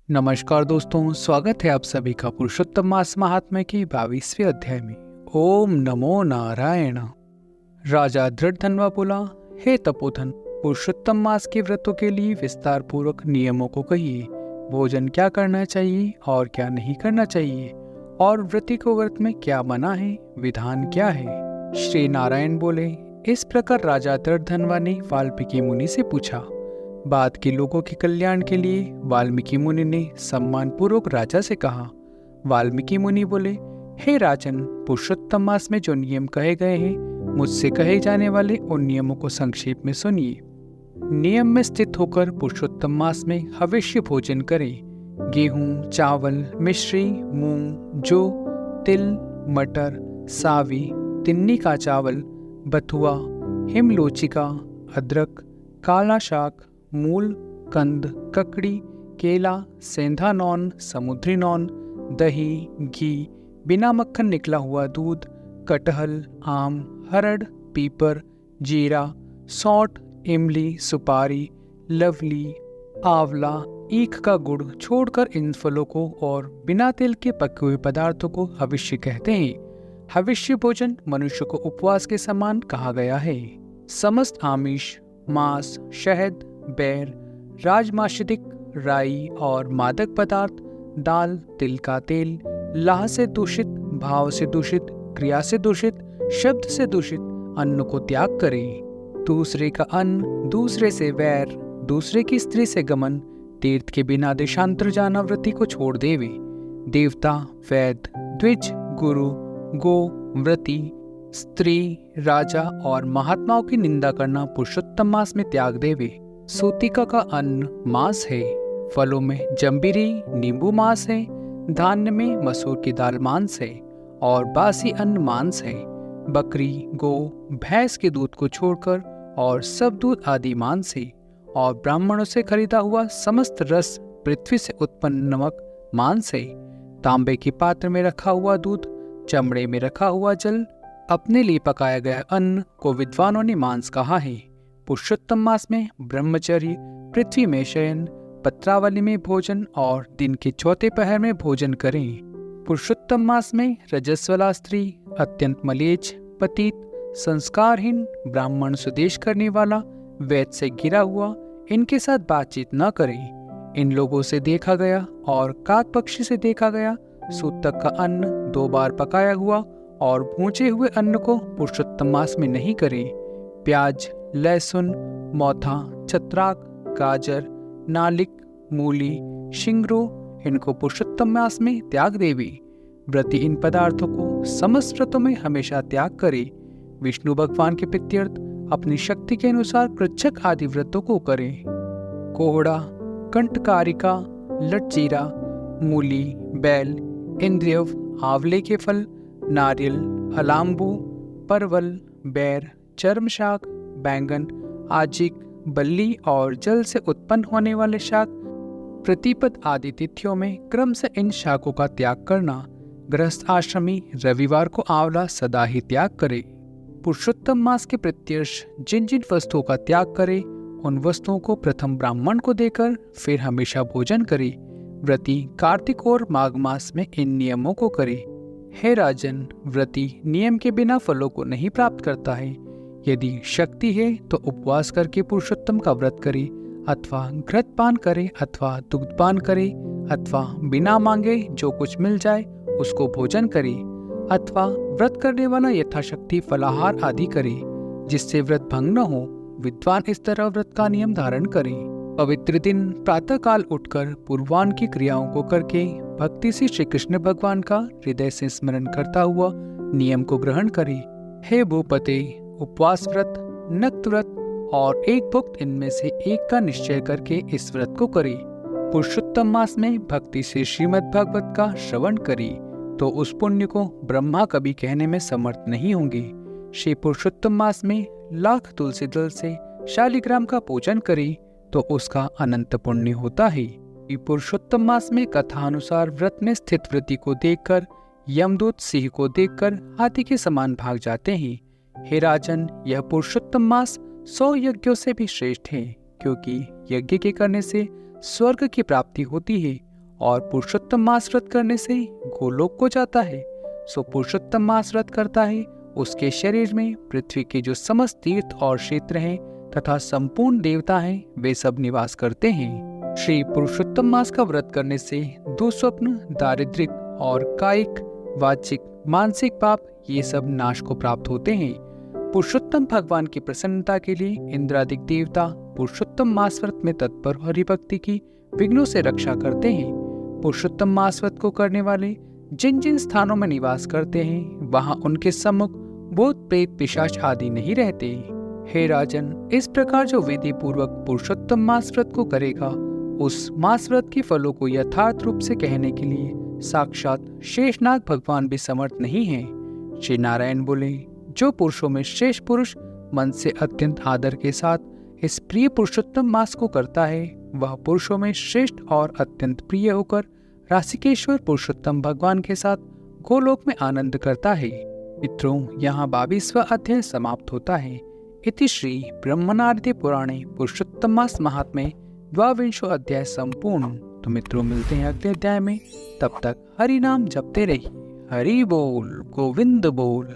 नमस्कार दोस्तों, स्वागत है आप सभी का पुरुषोत्तम मास महात्म्य की 22वें अध्याय में। ओम नमो नारायण। राजा दृढ़धनवा बोला, हे तपोधन, पुरुषोत्तम मास के व्रतों के लिए विस्तार पूर्वक नियमों को कहिए। भोजन क्या करना चाहिए और क्या नहीं करना चाहिए, और व्रती को व्रत में क्या मना है, विधान क्या है। श्री नारायण बोले, इस प्रकार राजा दृढ़धनवा ने वाल्मीकि मुनि से पूछा। बाद के लोगों के कल्याण के लिए वाल्मीकि मुनि ने सम्मान पूर्वक राजा से कहा। वाल्मीकि मुनि बोले, हे राजन, पुरुषोत्तम मास में जो नियम कहे गए हैं, मुझसे कहे जाने वाले उन नियमों को संक्षेप में सुनिए। नियम में स्थित होकर पुरुषोत्तम मास में हविष्य भोजन करें। गेहूं, चावल, मिश्री, मूंग, जौ, तिल, मटर, सावी, तिन्नी का चावल, बथुआ, हिमलोचिका, अदरक, काला शाक, मूल, कंद, ककड़ी, केला, सेंधा नॉन, समुद्री नॉन, दही, घी, बिना मक्खन निकला हुआ दूध, कटहल, आम, हरड़, पीपर, जीरा, सौंठ, इमली, सुपारी, लवली, आंवला, ईख का गुड़ छोड़कर इन फलों को और बिना तेल के पके हुए पदार्थों को हविष्य कहते हैं। हविष्य भोजन मनुष्य को उपवास के समान कहा गया है। समस्त आमिष, मांस, शहद, बैर, राजमाशिदिक, राई और मादक पदार्थ, दाल, तिल का तेल, लाह से दूषित, भाव से दूषित, क्रिया से दूषित, शब्द से दूषित अन्न को त्याग करें। दूसरे का अन्न, दूसरे से वैर, दूसरे की स्त्री से गमन, तीर्थ के बिना देशांतर जाना व्रती को छोड़ देवे। देवता, वैद, द्विज, गुरु, गो, व्रती, स्त्री, राजा और महात्माओं की निंदा करना पुरुषोत्तम मास में त्याग देवे। सूतिका का अन्न मांस है। फलों में जम्बीरी, नींबू मांस है। धान्य में मसूर की दाल मांस है और बासी अन्न मांस है। बकरी, गो, भैंस के दूध को छोड़कर और सब दूध आदि मांस है। और ब्राह्मणों से खरीदा हुआ समस्त रस, पृथ्वी से उत्पन्न नमक मांस है। तांबे के पात्र में रखा हुआ दूध, चमड़े में रखा हुआ जल, अपने लिए पकाया गया अन्न को विद्वानों ने मांस कहा है। पुरुषोत्तम मास में ब्रह्मचर्य, पृथ्वी में शयन, पत्रावली में भोजन और दिन के चौथे पहर में भोजन करें। पुरुषोत्तम मास में रजस्वला स्त्री, अत्यंत मलेच्छ, पतित, संस्कारहीन, ब्राह्मण सुदेश करने वाला, वैद से घिरा हुआ, इनके साथ बातचीत न करें। इन लोगों से देखा गया और काक पक्षी से देखा गया सूतक का अन्न 2 बार पकाया हुआ और भूंचे हुए अन्न को पुरुषोत्तम मास में नहीं करें। प्याज, लहसुन, मोथा, छत्राक, गाजर, नालिक, मूली, शिंगरो, इनको पुरुषोत्तम मास में त्याग देवी। व्रती इन पदार्थों को समस्त व्रतों में हमेशा त्याग करे। विष्णु भगवान के प्रीत्यर्थ अपनी शक्ति के अनुसार पृच्छक आदि व्रतों को करें। कोहड़ा, कंठकारिका, लटजीरा, मूली, बैल, इंद्रियव, आंवले के फल, नारियल, अलाम्बू, परवल, बैर, चर्म शाक, बैंगन, आजिक, बल्ली और जल से उत्पन्न होने वाले शाक, प्रतिपद आदि तिथियों में क्रम से इन शाकों का त्याग करना। गृहस्थ आश्रमी रविवार को आंवला सदा ही त्याग करे। पुरुषोत्तम मास के प्रत्यर्श जिन जिन वस्तुओं का त्याग करे, उन वस्तुओं को प्रथम ब्राह्मण को देकर फिर हमेशा भोजन करे। व्रती कार्तिक और माघ मास में इन नियमों को करे। हे राजन, व्रती नियम के बिना फलों को नहीं प्राप्त करता है। यदि शक्ति है तो उपवास करके पुरुषोत्तम का व्रत करे, अथवा घृतपान करे, अथवा दुग्धपान करे, अथवा बिना मांगे जो कुछ मिल जाए उसको भोजन करे, अथवा व्रत करने वाला यथाशक्ति फलाहार आदि करे, जिससे व्रत भंग न हो। विद्वान इस तरह व्रत का नियम धारण करे। पवित्र दिन प्रातः काल उठकर पूर्वाह्न की क्रियाओं को करके भक्ति से श्री कृष्ण भगवान का हृदय से स्मरण करता हुआ नियम को ग्रहण करे। हे भूपते, उपवास व्रत, नक्त व्रत और एक भुक्त इनमें से एक का निश्चय करके इस व्रत को करे। पुरुषोत्तम मास में भक्ति से श्रीमद् भागवत का श्रवण करे तो उस पुण्य को ब्रह्मा कभी कहने में समर्थ नहीं होंगे। श्री पुरुषोत्तम मास में लाख तुलसी दल से शालिग्राम का पूजन करे तो उसका अनंत पुण्य होता है। पुरुषोत्तम मास में कथानुसार व्रत में स्थित व्रती को देखकर यमदूत सिंह को देखकर हाथी के समान भाग जाते हैं। हे राजन, यह पुरुषोत्तम मास 100 यज्ञों से भी श्रेष्ठ है, क्योंकि यज्ञ के करने से स्वर्ग की प्राप्ति होती है और पुरुषोत्तम मास व्रत करने से गोलोक को जाता है। सो पुरुषोत्तम मास व्रत करता है, उसके शरीर में पृथ्वी के जो समस्त तीर्थ और क्षेत्र हैं तथा संपूर्ण देवता हैं वे सब निवास करते हैं। श्री पुरुषोत्तम मास का व्रत करने से दुस्वप्न, दारिद्र्य और कायिक, वाचिक, मानसिक पाप ये सब नाश को प्राप्त होते हैं। पुरुषोत्तम भगवान की प्रसन्नता के लिए इंद्रादिक देवता पुरुषोत्तम मास व्रत में तत्पर हरिभक्ति की विघ्नों से रक्षा करते हैं। पुरुषोत्तम मास व्रत को करने वाले जिन जिन स्थानों में निवास करते हैं वहां उनके सम्मुख भूत, प्रेत, पिशाच आदि नहीं रहते। हे राजन, इस प्रकार जो विधि पूर्वक पुरुषोत्तम मास व्रत को करेगा उस मास व्रत के फलों को यथार्थ रूप से कहने के लिए साक्षात शेषनाग भगवान भी समर्थ नहीं है। श्री नारायण बोले, जो पुरुषों में श्रेष्ठ पुरुष मन से अत्यंत आदर के साथ इस प्रिय पुरुषोत्तम मास को करता है वह पुरुषों में श्रेष्ठ और अत्यंत प्रिय होकर राशिकेश्वर पुरुषोत्तम भगवान के साथ गोलोक में आनंद करता है। मित्रों, यहाँ 22वां अध्याय समाप्त होता है। इति श्री ब्रह्मनारदी पुराणे पुरुषोत्तम मास महात्म्ये 22वां अध्याय संपूर्ण। तो मित्रों, मिलते हैं अगले अध्याय में। तब तक हरि नाम जपते रहिए। हरि बोल, गोविंद बोल।